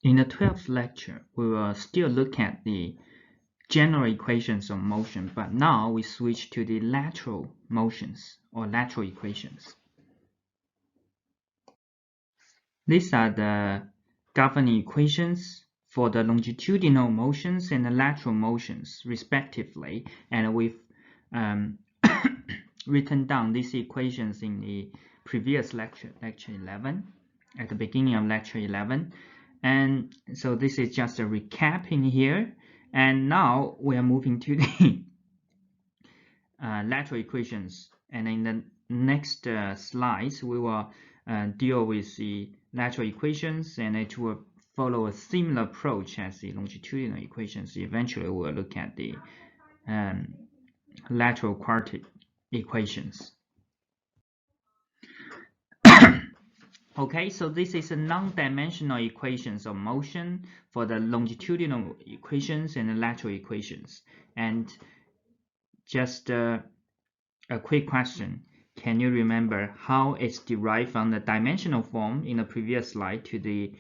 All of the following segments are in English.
In the 12th lecture, we will still look at the general equations of motion, but now we switch to the lateral motions or lateral equations. These are the governing equations for the longitudinal motions and the lateral motions respectively, and we've written down these equations in the previous lecture, lecture 11, at the beginning of lecture 11. And so this is just a recap in here, and now we are moving to the lateral equations, and in the next slides we will deal with the lateral equations, and it will follow a similar approach as the longitudinal equations. Eventually we'll look at the lateral quartic equations. Okay, so this is a non-dimensional equations of motion for the longitudinal equations and the lateral equations. And just a quick question. Can you remember how it's derived from the dimensional form in the previous slide to the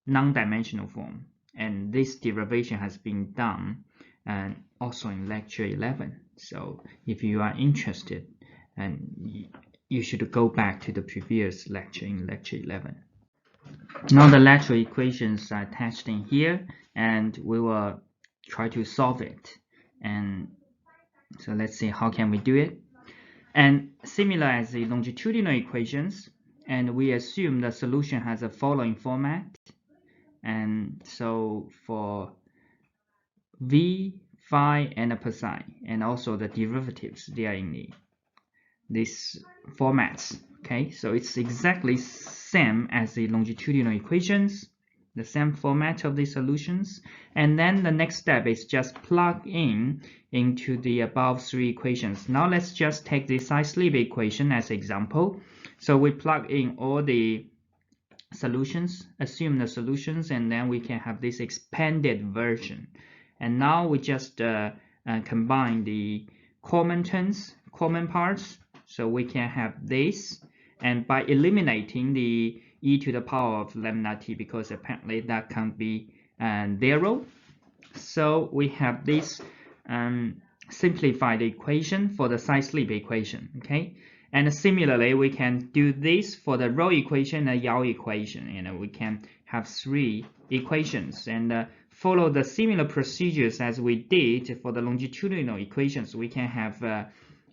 non-dimensional form? And this derivation has been done and also in lecture 11. So if you are interested, and you should go back to the previous lecture in lecture 11. Now the lateral equations are attached in here, and we will try to solve it. And so let's see how can we do it. And similar as the longitudinal equations, and we assume the solution has a following format. And so for v, phi, and psi, and also the derivatives, they are in these formats. Okay, so it's exactly same as the longitudinal equations, the same format of the solutions. And then the next step is just plug in into the above three equations. Now let's just take the side-slip equation as example. So we plug in all the solutions, assume the solutions, and then we can have this expanded version. And now we just combine the common terms, common parts, so we can have this, and by eliminating the e to the power of lambda t, because apparently that can't be 0, so we have this simplified equation for the side-slip equation. Okay, and similarly we can do this for the row equation and yaw equation, and we can have three equations and follow the similar procedures as we did for the longitudinal equations. We can have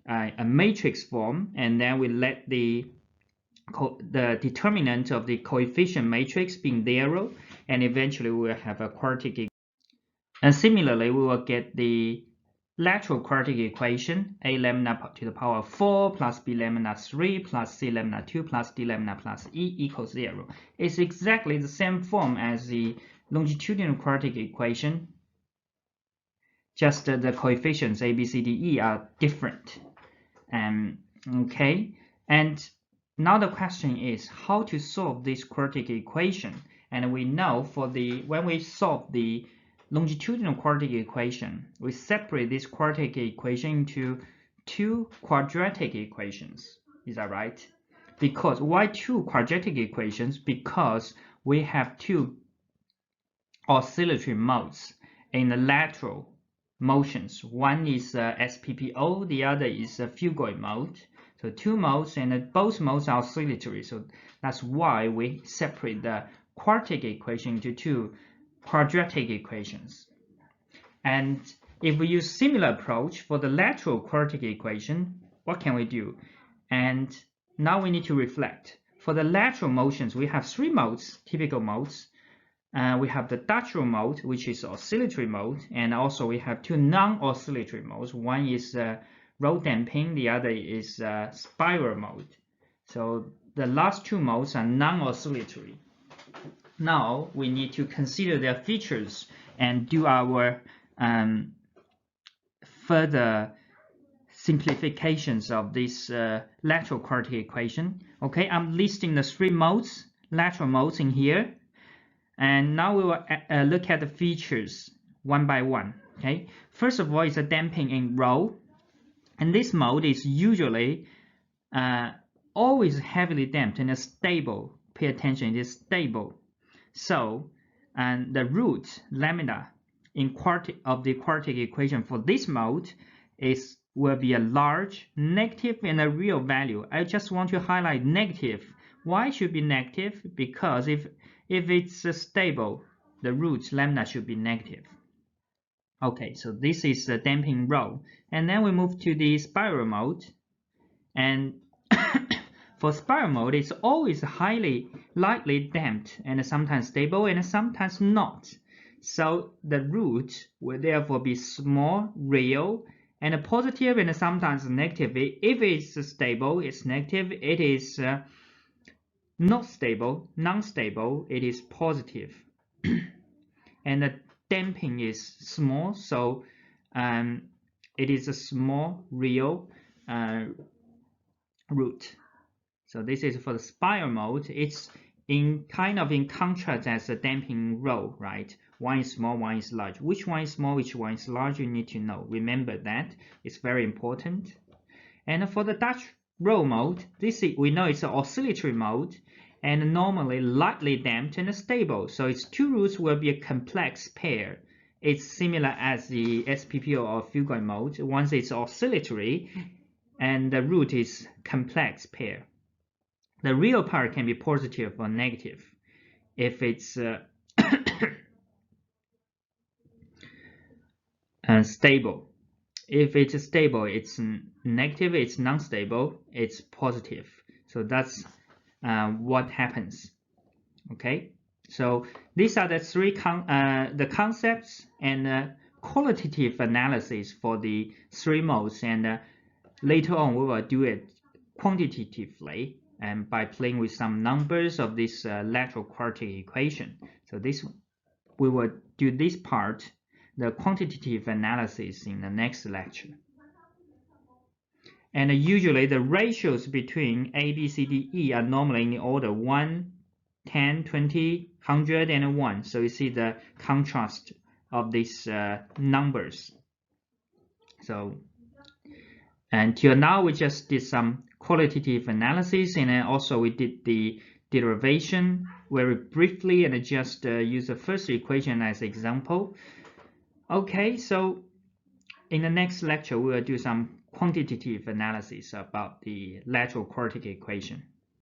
a matrix form, and then we let the determinant of the coefficient matrix being 0, and eventually we will have a quartic equation. And similarly we will get the lateral quartic equation, a lambda to the power of 4 plus b lambda 3 plus c lambda 2 plus d lambda plus e equals 0. It's exactly the same form as the longitudinal quartic equation, just the coefficients a, b, c, d, e are different. Okay, and now the question is how to solve this quartic equation. And we know for when we solve the longitudinal quartic equation, we separate this quartic equation into two quadratic equations. Is that right? Because why two quadratic equations? Because we have two oscillatory modes in the lateral motions. One is SPPO, the other is a Fugit mode. So two modes, and both modes are oscillatory. So that's why we separate the quartic equation into two quadratic equations. And if we use similar approach for the lateral quartic equation, what can we do? And now we need to reflect. For the lateral motions, we have three modes, typical modes. We have the Dutch roll mode, which is oscillatory mode, and also we have two non-oscillatory modes. One is roll damping, the other is spiral mode. So the last two modes are non-oscillatory. Now we need to consider their features and do our further simplifications of this lateral quartic equation. Okay, I'm listing the three modes, lateral modes in here. And now we will look at the features one by one. Okay, first of all is a damping in roll, and this mode is usually always heavily damped and stable. Pay attention, it is stable. So and the root lambda in of the quartic equation for this mode will be a large, negative, and a real value. I just want to highlight negative. Why should be negative? Because if it's stable, the root lambda should be negative. Okay, so this is the damping rho. And then we move to the spiral mode. And for spiral mode, it's always lightly damped and sometimes stable and sometimes not. So the root will therefore be small, real, and positive and sometimes negative. If it's stable, it's negative. It is not stable, non-stable, it is positive. And the damping is small, so it is a small, real root. So this is for the spiral mode. It's in contrast as a damping rho, right? One is small, one is large. Which one is small, which one is large, you need to know. Remember that. It's very important. And for the Dutch roll mode, we know it's an oscillatory mode and normally lightly damped and stable. So its two roots will be a complex pair. It's similar as the SPPO or Fugit mode. Once it's oscillatory and the root is complex pair. The real part can be positive or negative. If it's stable. If it's stable, it's negative. It's non-stable, it's positive. So that's what happens. Okay, so these are the three the concepts and qualitative analysis for the three modes, and later on we will do it quantitatively and by playing with some numbers of this lateral quartic equation. So we will do this part, the quantitative analysis, in the next lecture. And usually the ratios between A, B, C, D, E are normally in the order 1, 10, 20, 100, and 1. So you see the contrast of these numbers. So until now we just did some qualitative analysis, and then also we did the derivation very briefly and just use the first equation as example. Okay, so in the next lecture we will do some quantitative analysis about the lateral quartic equation.